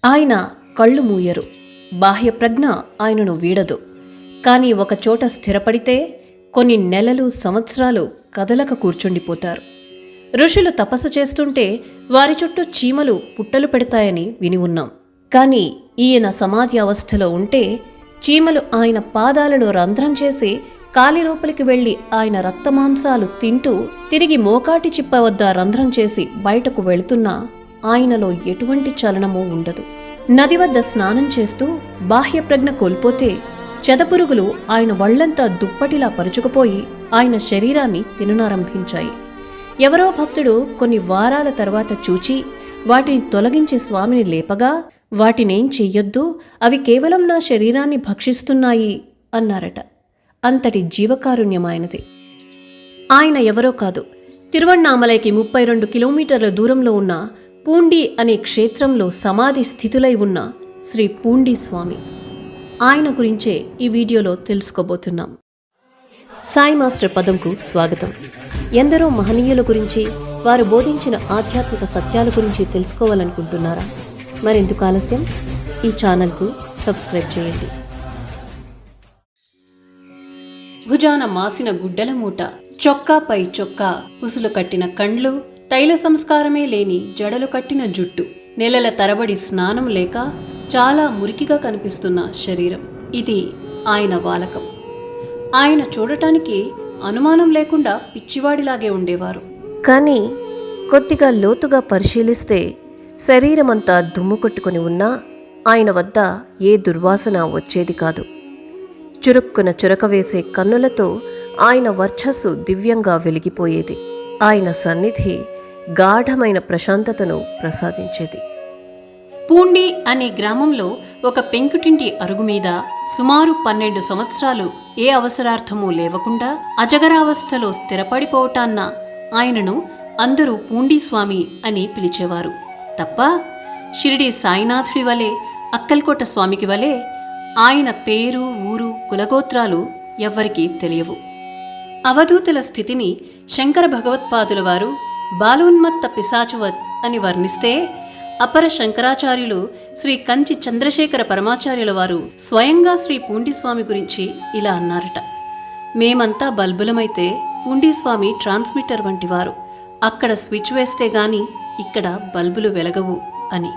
ఆయన కళ్ళు మూయరు, బాహ్య ప్రజ్ఞ ఆయనను వీడదు. కానీ ఒకచోట స్థిరపడితే కొన్ని నెలలు, సంవత్సరాలు కదలక కూర్చుండిపోతారు. ఋషులు తపస్సు చేస్తుంటే వారి చుట్టూ చీమలు పుట్టలు పెడతాయని విని ఉన్నాం. కానీ ఈయన సమాధి అవస్థలో ఉంటే చీమలు ఆయన పాదాలలో రంధ్రం చేసి కాలి లోపలికి వెళ్లి ఆయన రక్తమాంసాలు తింటూ తిరిగి మోకాటి చిప్ప వద్ద రంధ్రం చేసి బయటకు వెళుతున్నా ఆయనలో ఎటువంటి చలనమూ ఉండదు. నది వద్ద స్నానం చేస్తూ బాహ్య ప్రజ్ఞ కోల్పోతే చెదపురుగులు ఆయన వళ్లంతా దుప్పటిలా పరుచుకుపోయి ఆయన శరీరాన్ని తిననారంభించాయి. ఎవరో భక్తుడు కొన్ని వారాల తర్వాత చూచి వాటిని తొలగించి స్వామిని లేపగా, వాటినేం చెయ్యొద్దు, అవి కేవలం నా శరీరాన్ని భక్షిస్తున్నాయి అన్నారట. అంతటి జీవకారుణ్యమాయనది. ఆయన ఎవరో కాదు, తిరువణ్ణామలైకి 32 కిలోమీటర్ల దూరంలో ఉన్న పూండి అనే క్షేత్రంలో సమాధి స్థితులై ఉన్న శ్రీ పూండి స్వామి. ఆయన గురించే ఈ వీడియోలో తెలుసుకోబోతున్నాం. సాయి మాస్టర్ పదంకు స్వాగతం. ఎందరో మహనీయుల గురించి, వారు బోధించిన ఆధ్యాత్మిక సత్యాల గురించి తెలుసుకోవాలనుకుంటున్నారా? మరెందుకు ఆలస్యం, ఈ ఛానల్కు సబ్స్క్రైబ్ చేయండి. భుజాన మాసిన గుడ్డల మూట, చొక్కాపై చొక్కా, పుసులు కట్టిన కండ్లు, తైల సంస్కారమే లేని జడలు కట్టిన జుట్టు, నెలల తరబడి స్నానం లేక చాలా మురికిగా కనిపిస్తున్న శరీరం. ఇది ఆయన వాలకం. ఆయన చూడటానికి అనుమానం లేకుండా పిచ్చివాడిలాగే ఉండేవారు. కానీ కొద్దిగా లోతుగా పరిశీలిస్తే శరీరమంతా దుమ్ము కొట్టుకుని ఉన్నా ఆయన వద్ద ఏ దుర్వాసన వచ్చేది కాదు. చురుక్కున చురకవేసే కన్నులతో ఆయన వర్చస్సు దివ్యంగా వెలిగిపోయేది. ఆయన సన్నిధి గాఢమైన ప్రశాంతతను ప్రసాదించేది. పూండి అనే గ్రామంలో ఒక పెంకుటింటి అరుగుమీద సుమారు 12 సంవత్సరాలు ఏ అవసరార్థమూ లేవకుండా అజగరావస్థలో స్థిరపడిపోవటాన్న ఆయనను అందరూ పూండి స్వామి అని పిలిచేవారు తప్ప షిరిడి సాయినాథుడి వలె, అక్కల్కోట స్వామికి వలె ఆయన పేరు, ఊరు, కులగోత్రాలు ఎవ్వరికీ తెలియవు. అవధూతుల స్థితిని శంకర భగవత్పాదుల వారు బాలోన్మత్త పిశాచవత్ అని వర్ణిస్తే, అపర శంకరాచార్యులు శ్రీ కంచి చంద్రశేఖర పరమాచార్యుల వారు స్వయంగా శ్రీ పూండిస్వామి గురించి ఇలా అన్నారట: మేమంతా బల్బులమైతే పూండిస్వామి ట్రాన్స్మిటర్ వంటివారు, అక్కడ స్విచ్ వేస్తే గాని ఇక్కడ బల్బులు వెలగవు అని.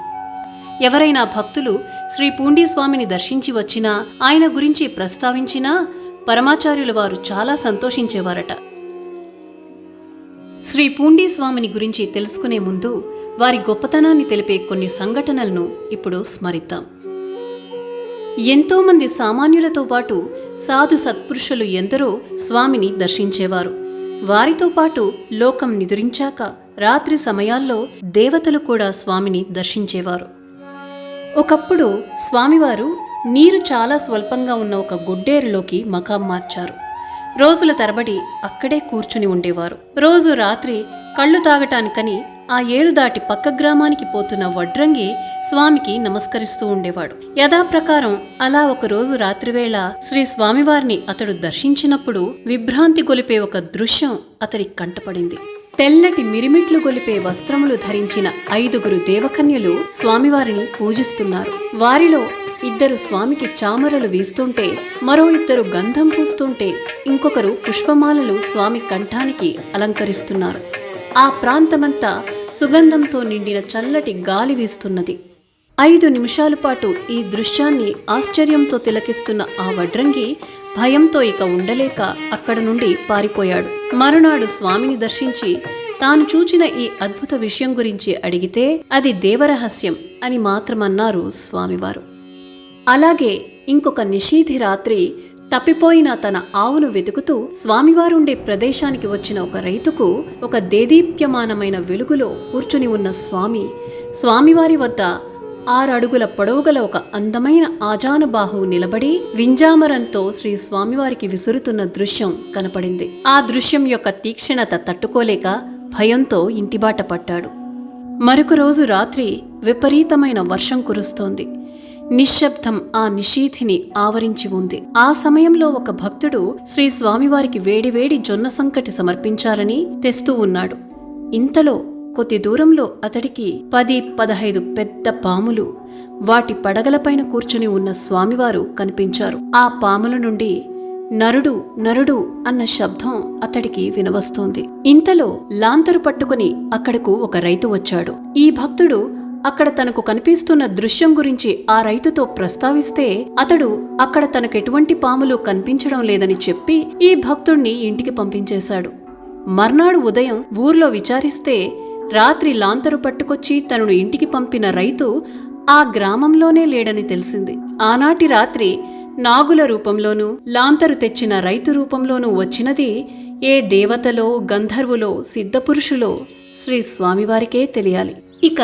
ఎవరైనా భక్తులు శ్రీ పూండిస్వామిని దర్శించి వచ్చినా, ఆయన గురించి ప్రస్తావించినా పరమాచార్యుల వారు చాలా సంతోషించేవారట. శ్రీ పూండిస్వామిని గురించి తెలుసుకునే ముందు వారి గొప్పతనాన్ని తెలిపే కొన్ని సంఘటనలను ఇప్పుడు స్మరిద్దాం. ఎంతోమంది సామాన్యులతో పాటు సాధు సత్పురుషులు ఎందరో స్వామిని దర్శించేవారు. వారితో పాటు లోకం నిదురించాక రాత్రి సమయాల్లో దేవతలు కూడా స్వామిని దర్శించేవారు. ఒకప్పుడు స్వామివారు నీరు చాలా స్వల్పంగా ఉన్న ఒక గొడ్డేరులోకి మకాం మార్చారు. రోజుల తరబడి అక్కడే కూర్చుని ఉండేవారు. రోజు రాత్రి కళ్ళు తాగటానికని ఆ ఏరు దాటి పక్క గ్రామానికి పోతున్న వడ్రంగి స్వామికి నమస్కరిస్తూ ఉండేవాడు. యథాప్రకారం అలా ఒకరోజు రాత్రివేళ శ్రీ స్వామివారిని అతడు దర్శించినప్పుడు విభ్రాంతి గొలిపే ఒక దృశ్యం అతడి కంటపడింది. తెల్లటి మిరిమిట్లు గొలిపే వస్త్రములు ధరించిన 5 దేవకన్యలు స్వామివారిని పూజిస్తున్నారు. వారిలో 2 స్వామికి చామరలు వీస్తుంటే, మరో 2 గంధం పూస్తుంటే, ఇంకొకరు పుష్పమాలలు స్వామి కంఠానికి అలంకరిస్తున్నారు. ఆ ప్రాంతమంతా సుగంధంతో నిండిన చల్లటి గాలి వీస్తున్నది. 5 నిమిషాల పాటు ఈ దృశ్యాన్ని ఆశ్చర్యంతో తిలకిస్తున్న ఆ వడ్రంగి భయంతో ఇక ఉండలేక అక్కడి నుండి పారిపోయాడు. మరునాడు స్వామిని దర్శించి తాను చూచిన ఈ అద్భుత విషయం గురించి అడిగితే అది దేవరహస్యం అని మాత్రమన్నారు స్వామివారు. అలాగే ఇంకొక నిషీధి రాత్రి తప్పిపోయిన తన ఆవును వెతుకుతూ స్వామివారుండే ప్రదేశానికి వచ్చిన ఒక రైతుకు ఒక దేదీప్యమానమైన వెలుగులో కూర్చుని ఉన్న స్వామివారి వద్ద 6 అడుగుల పొడవుగల ఒక అందమైన ఆజానుబాహు నిలబడి వింజామరంతో శ్రీ స్వామివారికి విసురుతున్న దృశ్యం కనపడింది. ఆ దృశ్యం యొక్క తీక్షణత తట్టుకోలేక భయంతో ఇంటిబాట పట్టాడు. మరొక రోజు రాత్రి విపరీతమైన వర్షం కురుస్తోంది. నిశ్శబ్దం ఆ నిషీధిని ఆవరించి ఉంది. ఆ సమయంలో ఒక భక్తుడు శ్రీ స్వామివారికి వేడివేడి జొన్న సంకటి సమర్పించాలని తెస్తూ ఉన్నాడు. ఇంతలో కొద్ది దూరంలో అతడికి 10-15 పెద్ద పాములు వాటి పడగలపైన కూర్చుని ఉన్న స్వామివారు కనిపించారు. ఆ పాముల నుండి నరుడు నరుడు అన్న శబ్దం అతడికి వినవస్తోంది. ఇంతలో లాంతరు పట్టుకుని అక్కడకు ఒక రైతు వచ్చాడు. ఈ భక్తుడు అక్కడ తనకు కనిపిస్తున్న దృశ్యం గురించి ఆ రైతుతో ప్రస్తావిస్తే అతడు అక్కడ తనకెటువంటి పాములు కనిపించడం లేదని చెప్పి ఈ భక్తుణ్ణి ఇంటికి పంపించేశాడు. మర్నాడు ఉదయం ఊర్లో విచారిస్తే రాత్రి లాంతరు పట్టుకొచ్చి తనను ఇంటికి పంపిన రైతు ఆ గ్రామంలోనే లేడని తెలిసింది. ఆనాటి రాత్రి నాగుల రూపంలోనూ లాంతరు తెచ్చిన రైతు రూపంలోనూ వచ్చినది ఏ దేవతలో, గంధర్వులో, సిద్ధపురుషులో శ్రీ స్వామివారికే తెలియాలి. ఇక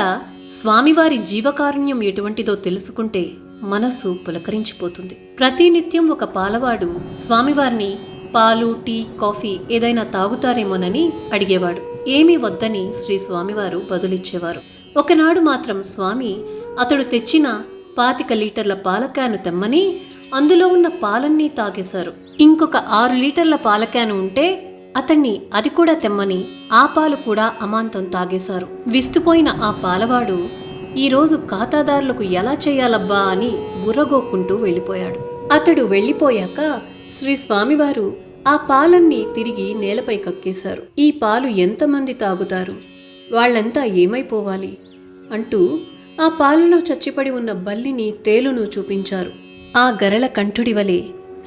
స్వామివారి జీవకారుణ్యం ఎటువంటిదో తెలుసుకుంటే మనసు పులకరించిపోతుంది. ప్రతినిత్యం ఒక పాలవాడు స్వామివారిని పాలు, టీ, కాఫీ ఏదైనా తాగుతారేమోనని అడిగేవాడు. ఏమీ వద్దని శ్రీ స్వామివారు బదులిచ్చేవారు. ఒకనాడు మాత్రం స్వామి అతడు తెచ్చిన 25 లీటర్ల పాల క్యాను తెమ్మని అందులో ఉన్న పాలన్నీ తాగేశారు. ఇంకొక 6 లీటర్ల పాల క్యాను ఉంటే అతన్ని అది కూడా తెమ్మని ఆ పాలు కూడా అమాంతం తాగేశారు. విస్తుపోయిన ఆ పాలవాడు ఈరోజు ఖాతాదారులకు ఎలా చేయాలబ్బా అని బుర్రగోక్కుంటూ వెళ్ళిపోయాడు. అతడు వెళ్ళిపోయాక శ్రీ స్వామివారు ఆ పాలన్నీ తిరిగి నేలపై కక్కేశారు. ఈ పాలు ఎంతమంది తాగుతారు, వాళ్ళంతా ఏమైపోవాలి అంటూ ఆ పాలలో చచ్చిపడి ఉన్న బల్లిని, తేలును చూపించారు. ఆ గరళ కంఠుడి వలె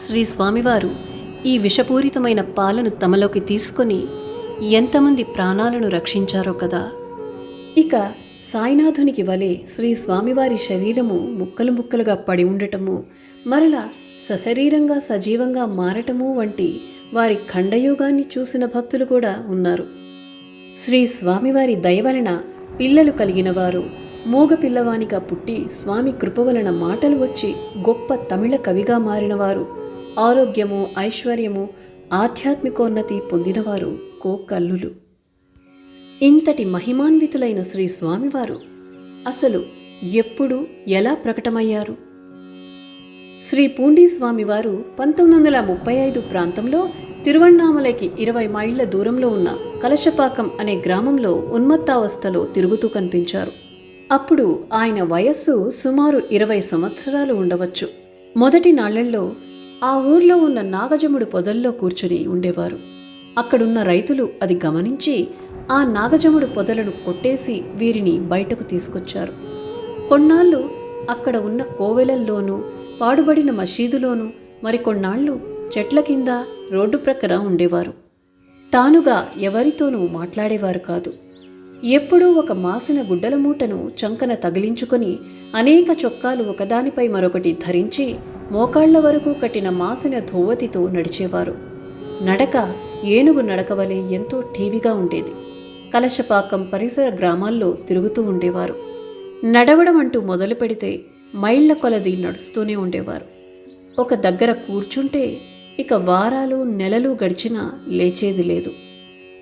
శ్రీ స్వామివారు ఈ విషపూరితమైన పాలను తమలోకి తీసుకొని ఎంతమంది ప్రాణాలను రక్షించారో కదా. ఇక సాయినాథునికి వలె శ్రీ స్వామివారి శరీరము ముక్కలు ముక్కలుగా పడి ఉండటము, మరలా సశరీరంగా సజీవంగా మారటము వంటి వారి ఖండయోగాన్ని చూసిన భక్తులు కూడా ఉన్నారు. శ్రీ స్వామివారి దయవలన పిల్లలు కలిగినవారు, మూగ పిల్లవానిగా పుట్టి స్వామి కృపవలన మాటలు వచ్చి గొప్ప తమిళ కవిగా మారినవారు, ఆరోగ్యము, ఐశ్వర్యము, ఆధ్యాత్మికోన్నతి పొందినవారు కోకల్లులు. ఇంతటి మహిమాన్వితులైన శ్రీ స్వామివారు అసలు ఎప్పుడు ఎలా ప్రకటమయ్యారు? శ్రీ పూండీ స్వామివారు 1935 ప్రాంతంలో తిరువణ్ణామలైకి 20 మైళ్ల దూరంలో ఉన్న కలశపాకం అనే గ్రామంలో ఉన్మత్తావస్థలో తిరుగుతూ కనిపించారు. అప్పుడు ఆయన వయస్సు సుమారు 20 సంవత్సరాలు ఉండవచ్చు. మొదటి నాళ్లల్లో ఆ ఊర్లో ఉన్న నాగజముడు పొదల్లో కూర్చుని ఉండేవారు. అక్కడున్న రైతులు అది గమనించి ఆ నాగజముడు పొదలను కొట్టేసి వీరిని బయటకు తీసుకొచ్చారు. కొన్నాళ్ళు అక్కడ ఉన్న కోవెలల్లోనూ, పాడుబడిన మసీదులోనూ, మరికొన్నాళ్లు చెట్ల కింద, రోడ్డు ప్రక్కన ఉండేవారు. తానుగా ఎవరితోనూ మాట్లాడేవారు కాదు. ఎప్పుడూ ఒక మాసిన గుడ్డల మూటను చంకన తగిలించుకొని అనేక చొక్కాలు ఒకదానిపై మరొకటి ధరించి మోకాళ్ల వరకు కట్టిన మాసిన ధోవతితో నడిచేవారు. నడక ఏనుగు నడకవలే ఎంతో ఠీవిగా ఉండేది. కలశపాకం పరిసర గ్రామాల్లో తిరుగుతూ ఉండేవారు. నడవడం అంటూ మొదలు పెడితే మైళ్ల కొలది నడుస్తూనే ఉండేవారు. ఒక దగ్గర కూర్చుంటే ఇక వారాలు, నెలలు గడిచినా లేచేది లేదు.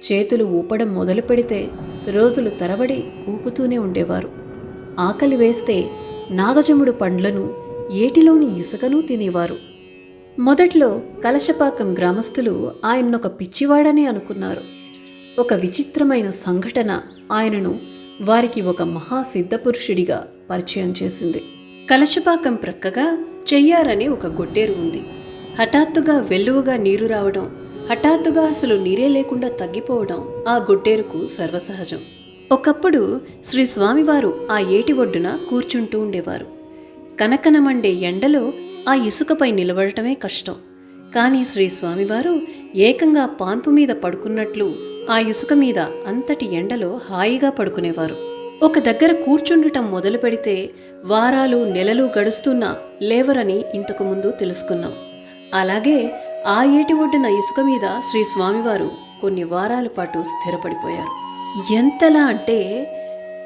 చేతులు ఊపడం మొదలు పెడితే రోజులు తరబడి ఊపుతూనే ఉండేవారు. ఆకలి వేస్తే నాగజముడు పండ్లను, ఏటిలోని ఇసుకనూ తినేవారు. మొదట్లో కలశపాకం గ్రామస్తులు ఆయన్నొక పిచ్చివాడని అనుకున్నారు. ఒక విచిత్రమైన సంఘటన ఆయనను వారికి ఒక మహాసిద్ధపురుషుడిగా పరిచయం చేసింది. కలశపాకం ప్రక్కగా చెయ్యారనే ఒక గొడ్డేరు ఉంది. హఠాత్తుగా వెల్లువగా నీరు రావడం, హఠాత్తుగా అసలు నీరే లేకుండా తగ్గిపోవడం ఆ గొడ్డేరుకు సర్వసహజం. ఒకప్పుడు శ్రీ స్వామివారు ఆ ఏటి ఒడ్డున కూర్చుంటూ ఉండేవారు. కనకనమండే ఎండలో ఆ ఇసుకపై నిలబడటమే కష్టం. కానీ శ్రీ స్వామివారు ఏకంగా పాన్పు మీద పడుకున్నట్లు ఆ ఇసుక మీద అంతటి ఎండలో హాయిగా పడుకునేవారు. ఒక దగ్గర కూర్చుండటం మొదలు పెడితే వారాలు, నెలలు గడుస్తున్నా లేవరని ఇంతకుముందు తెలుసుకున్నాం. అలాగే ఆ ఏటి ఒడ్డున ఇసుక మీద శ్రీ స్వామివారు కొన్ని వారాల పాటు స్థిరపడిపోయారు. ఎంతలా అంటే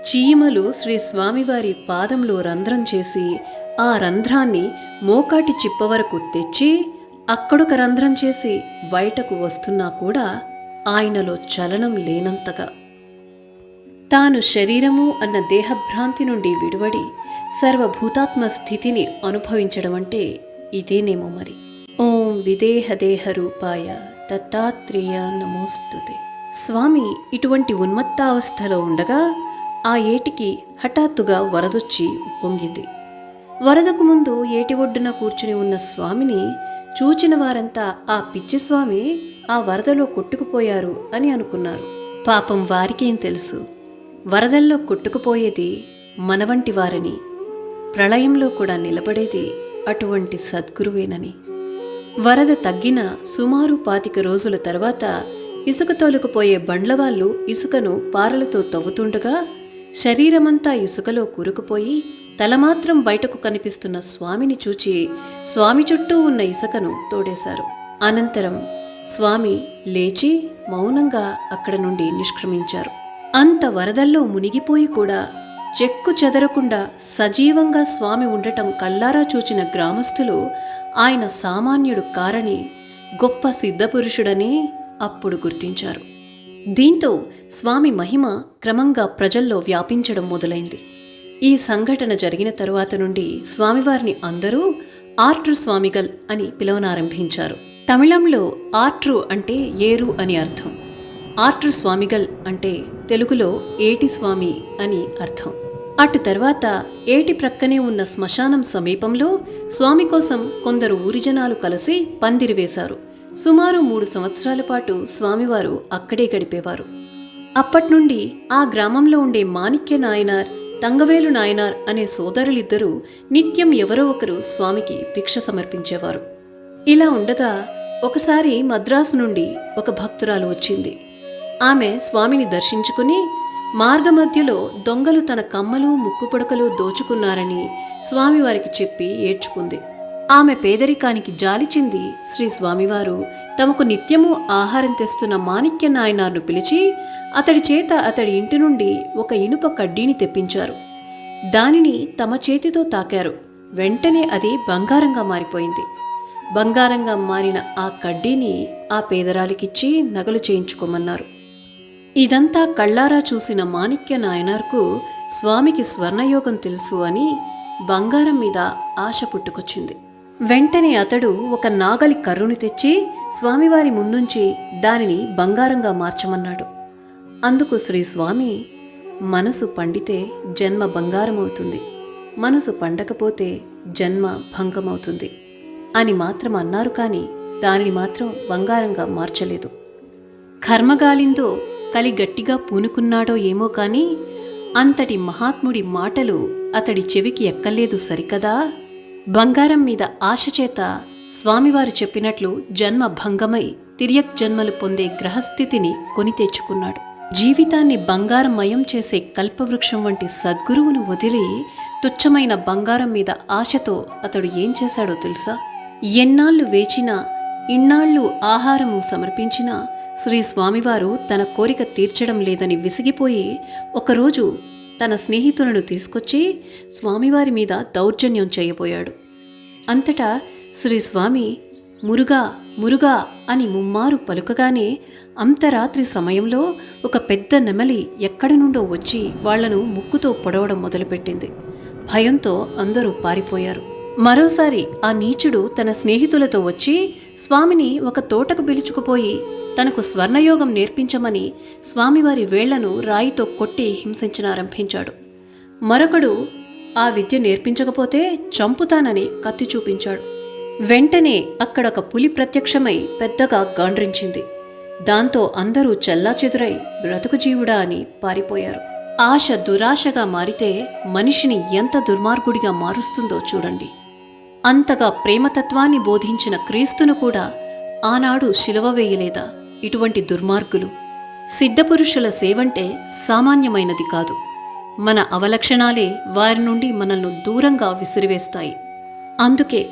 చీమలు శ్రీ స్వామివారి పాదంలో రంధ్రం చేసి ఆ రంధ్రాన్ని మోకాటి చిప్ప వరకు తెచ్చి అక్కడొక రంధ్రం చేసి బయటకు వస్తున్నా కూడా ఆయనలో చలనం లేనంతగా. తాను శరీరము అన్న దేహభ్రాంతి నుండి విడివడి సర్వభూతాత్మ స్థితిని అనుభవించడం అంటే ఇదేనేమో మరి. ఓం విదేహదేహ రూపాయ దత్తాత్రేయ నమోస్తుతే. స్వామి ఇటువంటి ఉన్మత్తావస్థలో ఉండగా ఆ ఏటికి హఠాత్తుగా వరదొచ్చి ఉప్పొంగింది. వరదకు ముందు ఏటి ఒడ్డున కూర్చుని ఉన్న స్వామిని చూచిన వారంతా ఆ పిచ్చి స్వామి ఆ వరదలో కొట్టుకుపోయారు అని అనుకున్నారు. పాపం వారికేం తెలుసు, వరదల్లో కొట్టుకుపోయేది మనవంటి వారని, ప్రళయంలో కూడా నిలబడేది అటువంటి సద్గురువేనని. వరద తగ్గిన సుమారు 25 రోజుల తర్వాత ఇసుక తోలుకుపోయే బండ్లవాళ్ళు ఇసుకను పారలతో తవ్వుతుండగా శరీరమంతా ఇసుకలో కూరుకుపోయి తలమాత్రం బయటకు కనిపిస్తున్న స్వామిని చూచి స్వామి చుట్టూ ఉన్న ఇసుకను తోడేశారు. అనంతరం స్వామి లేచి మౌనంగా అక్కడ నుండి నిష్క్రమించారు. అంత వరదల్లో మునిగిపోయి కూడా చెక్కు చెదరకుండా సజీవంగా స్వామి ఉండటం కల్లారా చూచిన గ్రామస్తులు ఆయన సామాన్యుడు కారని, గొప్ప సిద్ధపురుషుడని అప్పుడు గుర్తించారు. దీంతో స్వామి మహిమ క్రమంగా ప్రజల్లో వ్యాపించడం మొదలైంది. ఈ సంఘటన జరిగిన తరువాత నుండి స్వామివారిని అందరూ ఆర్ట్రు స్వామిగల్ అని పిలవనారంభించారు. తమిళంలో ఆర్ట్రు అంటే ఏరు అని అర్థం, ఆర్ట్రు స్వామిగల్ అంటే తెలుగులో ఏటి స్వామి అని అర్థం. అటు తర్వాత ఏటి ప్రక్కనే ఉన్న శ్మశానం సమీపంలో స్వామి కోసం కొందరు ఊరి జనాలు కలిసి పందిరి వేశారు. సుమారు 3 సంవత్సరాల పాటు స్వామివారు అక్కడే గడిపేవారు. అప్పట్నుండి ఆ గ్రామంలో ఉండే మాణిక్య నాయనార్, తంగవేలు నాయనార్ అనే సోదరులిద్దరూ నిత్యం ఎవరో ఒకరు స్వామికి భిక్ష సమర్పించేవారు. ఇలా ఉండగా ఒకసారి మద్రాసు నుండి ఒక భక్తురాలు వచ్చింది. ఆమె స్వామిని దర్శించుకుని మార్గమధ్యలో దొంగలు తన కమ్మలు ముక్కుపుడకలు దోచుకున్నారని స్వామివారికి చెప్పి ఏడ్చుకుంది. ఆమె పేదరికానికి జాలి చెంది శ్రీ స్వామివారు తమకు నిత్యము ఆహారం తెస్తున్న మాణిక్య నాయనార్ను పిలిచి అతడి చేత అతడి ఇంటి నుండి ఒక ఇనుప కడ్డీని తెప్పించారు. దానిని తమ చేతితో తాకారు. వెంటనే అది బంగారంగా మారిపోయింది. బంగారంగా మారిన ఆ కడ్డీని ఆ పేదరాలికిచ్చి నగలు చేయించుకోమన్నారు. ఇదంతా కళ్ళారా చూసిన మాణిక్య నాయనార్కు స్వామికి స్వర్ణయోగం తెలుసు అని బంగారం మీద ఆశ పుట్టుకొచ్చింది. వెంటనే అతడు ఒక నాగలి కర్రుని తెచ్చి స్వామివారి ముందుంచి దానిని బంగారంగా మార్చమన్నాడు. అందుకు శ్రీ స్వామి, మనసు పండితే జన్మ బంగారమవుతుంది, మనసు పండకపోతే జన్మ భంగమవుతుంది అని మాత్రం అన్నారు. కానీ దానిని మాత్రం బంగారంగా మార్చలేదు. కర్మగాలిందో కలి గట్టిగా పూనుకున్నాడో ఏమో కాని అంతటి మహాత్ముడి మాటలు అతడి చెవికి ఎక్కలేదు సరికదా. బంగారం మీద ఆశచేత స్వామివారు చెప్పినట్లు జన్మ భంగమై తిరియక్ జన్మలు పొందే గ్రహస్థితిని కొని తెచ్చుకున్నాడు. జీవితాన్ని బంగారమయం చేసే కల్పవృక్షం వంటి సద్గురువును వదిలి తుచ్చమైన బంగారం మీద ఆశతో అతడు ఏం చేశాడో తెలుసా? ఎన్నాళ్ళు వేచినా, ఇన్నాళ్ళు ఆహారము సమర్పించినా శ్రీ స్వామివారు తన కోరిక తీర్చడం లేదని విసిగిపోయి ఒకరోజు తన స్నేహితులను తీసుకొచ్చి స్వామివారి మీద దౌర్జన్యం చేయబోయాడు. అంతటా శ్రీ స్వామి మురుగా మురుగా అని ముమ్మారు పలుకగానే అంతరాత్రి సమయంలో ఒక పెద్ద నెమలి ఎక్కడి నుండో వచ్చి వాళ్లను ముక్కుతో పొడవడం మొదలుపెట్టింది. భయంతో అందరూ పారిపోయారు. మరోసారి ఆ నీచుడు తన స్నేహితులతో వచ్చి స్వామిని ఒక తోటకు పిలుచుకుపోయి తనకు స్వర్ణయోగం నేర్పించమని స్వామివారి వేళ్లను రాయితో కొట్టి హింసించనారంభించాడు. మరొకడు ఆ విద్య నేర్పించకపోతే చంపుతానని కత్తి చూపించాడు. వెంటనే అక్కడొక పులి ప్రత్యక్షమై పెద్దగా గాండ్రించింది. దాంతో అందరూ చెల్లాచెదురై బ్రతుకు జీవుడా అని పారిపోయారు. ఆశ దురాశగా మారితే మనిషిని ఎంత దుర్మార్గుడిగా మారుస్తుందో చూడండి. అంతగా ప్రేమతత్వాన్ని బోధించిన క్రీస్తును కూడా ఆనాడు శిలువ వేయలేదా ఇటువంటి దుర్మార్గులు? సిద్ధపురుషుల సేవంటే సామాన్యమైనది కాదు. మన అవలక్షణాలే వారి నుండి మనల్ని దూరంగా విసిరివేస్తాయి. అందుకే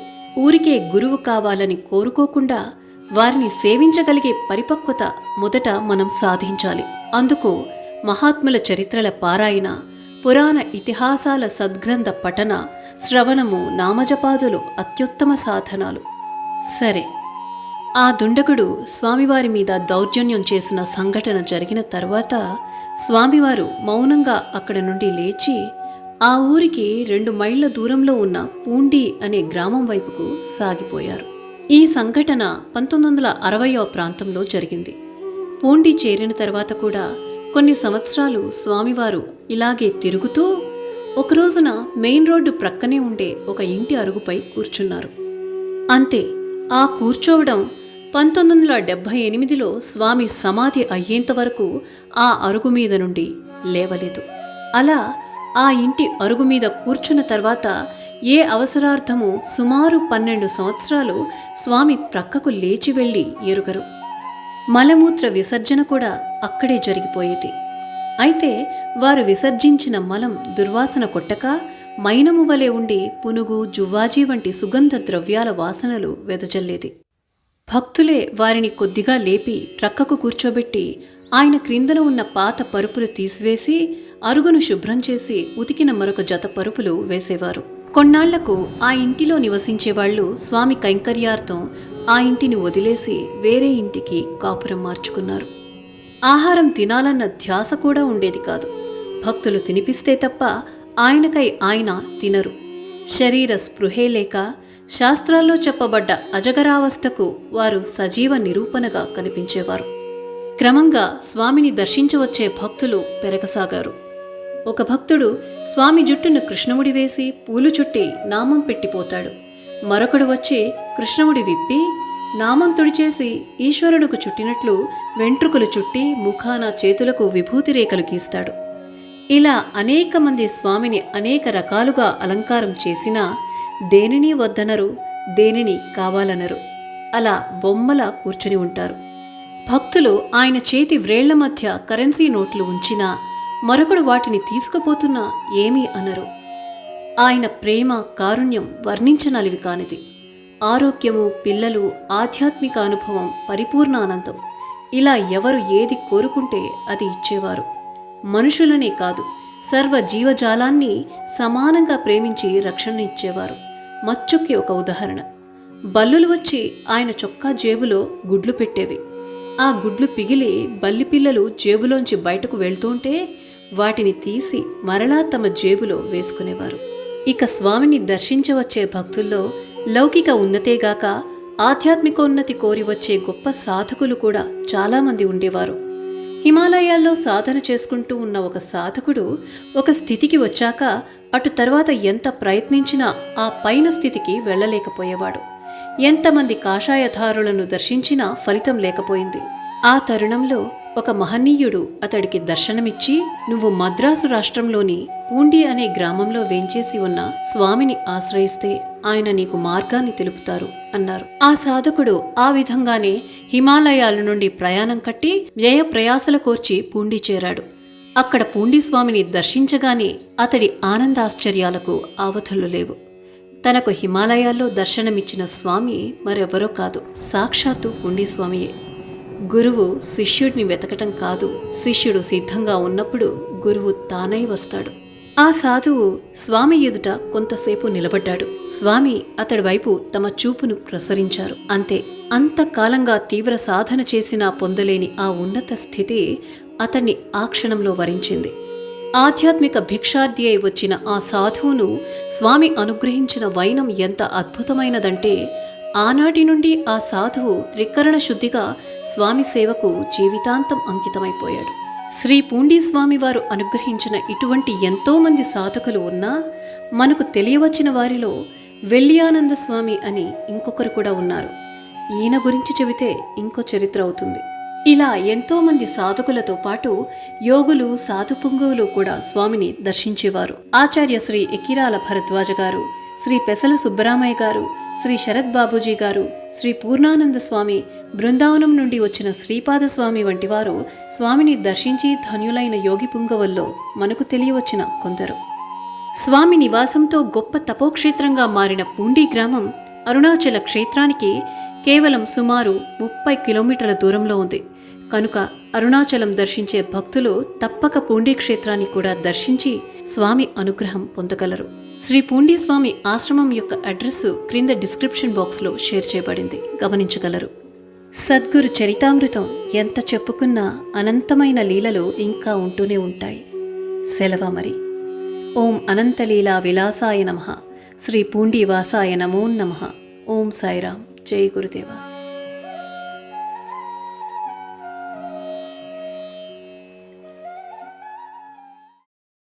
ఊరికే గురువు కావాలని కోరుకోకుండా వారిని సేవించగలిగే పరిపక్వత మొదట మనం సాధించాలి. అందుకు మహాత్ముల చరిత్రల పారాయణ, పురాణ ఇతిహాసాల సద్గ్రంథ పఠన, శ్రవణము, నామజపాదులు అత్యుత్తమ సాధనాలు. సరే, ఆ దుండగుడు స్వామివారి మీద దౌర్జన్యం చేసిన సంఘటన జరిగిన తరువాత స్వామివారు మౌనంగా అక్కడి నుండి లేచి ఆ ఊరికి 2 మైళ్ళ దూరంలో ఉన్న పూండి అనే గ్రామం వైపుకు సాగిపోయారు. ఈ సంఘటన 1960వ ప్రాంతంలో జరిగింది. పూండి చేరిన తర్వాత కూడా కొన్ని సంవత్సరాలు స్వామివారు ఇలాగే తిరుగుతూ ఒకరోజున మెయిన్ రోడ్డు ప్రక్కనే ఉండే ఒక ఇంటి అరుగుపై కూర్చున్నారు. అంతే, ఆ కూర్చోవడం 1978లో స్వామి సమాధి అయ్యేంతవరకు ఆ అరుగు మీద నుండి లేవలేదు. అలా ఆ ఇంటి అరుగు మీద కూర్చున్న తర్వాత ఏ అవసరార్థము సుమారు 12 సంవత్సరాలు స్వామి ప్రక్కకు లేచి వెళ్ళి ఎరుగరు. మలమూత్ర విసర్జన కూడా అక్కడే జరిగిపోయేది. అయితే వారు విసర్జించిన మలం దుర్వాసన కొట్టక మైనము వలె ఉండి పునుగు, జువ్వాజీ వంటి సుగంధ ద్రవ్యాల వాసనలు వెదజల్లేది. భక్తులే వారిని కొద్దిగా లేపి ప్రక్కకు కూర్చోబెట్టి ఆయన క్రిందన ఉన్న పాత పరుపులు తీసివేసి అరుగును శుభ్రం చేసి ఉతికిన మరొక జత పరుపులు వేసేవారు. కొన్నాళ్లకు ఆ ఇంటిలో నివసించేవాళ్లు స్వామి కైంకర్యార్థం ఆ ఇంటిని వదిలేసి వేరే ఇంటికి కాపురం మార్చుకున్నారు. ఆహారం తినాలన్న ధ్యాస కూడా ఉండేది కాదు. భక్తులు తినిపిస్తే తప్ప ఆయనకై ఆయన తినరు. శరీర స్పృహే లేక శాస్త్రాల్లో చెప్పబడ్డ అజగరావస్థకు వారు సజీవ నిరూపణగా కనిపించేవారు. క్రమంగా స్వామిని దర్శించవచ్చే భక్తులు పెరగసాగారు. ఒక భక్తుడు స్వామి జుట్టును కృష్ణముడి వేసి పూలు చుట్టి నామం పెట్టిపోతాడు. మరొకడు వచ్చి కృష్ణముడి విప్పి నామం తుడిచేసి ఈశ్వరుడుకు చుట్టినట్లు వెంట్రుకలు చుట్టి ముఖాన, చేతులకు విభూతి రేఖలు గీస్తాడు. ఇలా అనేక మంది స్వామిని అనేక రకాలుగా అలంకారం చేసినా దేనిని వద్దనరు, దేనిని కావాలనరు. అలా బొమ్మలా కూర్చుని ఉంటారు. భక్తులు ఆయన చేతి వ్రేళ్ల మధ్య కరెన్సీ నోట్లు ఉంచినా మరొకడు వాటిని తీసుకుపోతున్నా ఏమీ అనరు. ఆయన ప్రేమ, కారుణ్యం వర్ణించనలివి కానిది. ఆరోగ్యము, పిల్లలు, ఆధ్యాత్మిక అనుభవం, పరిపూర్ణ ఆనందం, ఇలా ఎవరు ఏది కోరుకుంటే అది ఇచ్చేవారు. మనుషులనే కాదు, సర్వ జీవజాలాన్ని సమానంగా ప్రేమించి రక్షణనిచ్చేవారు. మచ్చుకి ఒక ఉదాహరణ. బల్లులు వచ్చి ఆయన చొక్కా జేబులో గుడ్లు పెట్టేవి. ఆ గుడ్లు పిగిలి బల్లిపిల్లలు జేబులోంచి బయటకు వెళ్తుంటే వాటిని తీసి మరలా తమ జేబులో వేసుకునేవారు. ఇక స్వామిని దర్శించవచ్చే భక్తుల్లో లౌకిక ఉన్నతేగాక ఆధ్యాత్మికోన్నతి కోరి వచ్చే గొప్ప సాధకులు కూడా చాలామంది ఉండేవారు. హిమాలయాల్లో సాధన చేసుకుంటూ ఉన్న ఒక సాధకుడు ఒక స్థితికి వచ్చాక అటు తర్వాత ఎంత ప్రయత్నించినా ఆ పైన స్థితికి వెళ్ళలేకపోయేవాడు. ఎంతమంది కాషాయధారులను దర్శించినా ఫలితం లేకపోయింది. ఆ తరుణంలో ఒక మహనీయుడు అతడికి దర్శనమిచ్చి, నువ్వు మద్రాసు రాష్ట్రంలోని పూండి అనే గ్రామంలో వేంచేసి ఉన్న స్వామిని ఆశ్రయిస్తే ఆయన నీకు మార్గాన్ని తెలుపుతారు అన్నారు. ఆ సాధకుడు ఆ విధంగానే హిమాలయాల నుండి ప్రయాణం కట్టి వ్యయ ప్రయాసల కోర్చి పూండి చేరాడు. అక్కడ పూండి స్వామిని దర్శించగానే అతడి ఆనందాశ్చర్యాలకు ఆవతులు లేవు. తనకు హిమాలయాల్లో దర్శనమిచ్చిన స్వామి మరెవరో కాదు, సాక్షాత్తు పూండి స్వామియే. గురువు శిష్యుడిని వెతకటం కాదు, శిష్యుడు సిద్ధంగా ఉన్నప్పుడు గురువు తానై వస్తాడు. ఆ సాధువు స్వామి ఎదుట కొంతసేపు నిలబడ్డాడు. స్వామి అతడి వైపు తమ చూపును ప్రసరించారు. అంతే, అంతకాలంగా తీవ్ర సాధన చేసినా పొందలేని ఆ ఉన్నత స్థితి అతన్ని ఆ క్షణంలో వరించింది. ఆధ్యాత్మిక భిక్షార్థి అయి వచ్చిన ఆ సాధువును స్వామి అనుగ్రహించిన వైనం ఎంత అద్భుతమైనదంటే, ఆనాటి నుండి ఆ సాధువు త్రికరణ శుద్ధిగా స్వామి సేవకు జీవితాంతం అంకితమైపోయాడు. శ్రీ పూండి స్వామివారు అనుగ్రహించిన ఇటువంటి ఎంతోమంది సాధకులు ఉన్నా మనకు తెలియవచ్చిన వారిలో వెల్లియానంద స్వామి అని ఇంకొకరు కూడా ఉన్నారు. ఈయన గురించి చెబితే ఇంకో చరిత్ర అవుతుంది. ఇలా ఎంతోమంది సాధకులతో పాటు యోగులు, సాధుపుంగవులు కూడా స్వామిని దర్శించేవారు. ఆచార్య శ్రీ ఎకిరాల భరద్వాజ గారు, శ్రీ పెసల సుబ్బరామయ్య గారు, శ్రీ శరత్ బాబూజీ గారు, శ్రీ పూర్ణానంద స్వామి, బృందావనం నుండి వచ్చిన శ్రీపాద స్వామి వంటి వారు స్వామిని దర్శించి ధన్యులైన యోగి పుంగవుల్లో మనకు తెలియవచ్చిన కొందరు. స్వామి నివాసంతో గొప్ప తపోక్షేత్రంగా మారిన పూండి గ్రామం అరుణాచల క్షేత్రానికి కేవలం సుమారు 30 కిలోమీటర్ల దూరంలో ఉంది. కనుక అరుణాచలం దర్శించే భక్తులు తప్పక పూండి క్షేత్రాన్ని కూడా దర్శించి స్వామి అనుగ్రహం పొందగలరు. శ్రీ పూండి స్వామి ఆశ్రమం యొక్క అడ్రస్ క్రింద డిస్క్రిప్షన్ బాక్స్లో షేర్ చేయబడింది, గమనించగలరు. సద్గురు చరితామృతం ఎంత చెప్పుకున్నా అనంతమైన లీలలు ఇంకా ఉంటూనే ఉంటాయి. సెలవ మరి. ఓం అనంతలీలా విలాసాయ నమః. శ్రీ పూండి వాసాయ నమో నమః. ఓం సాయిరాం. జై గురుదేవ.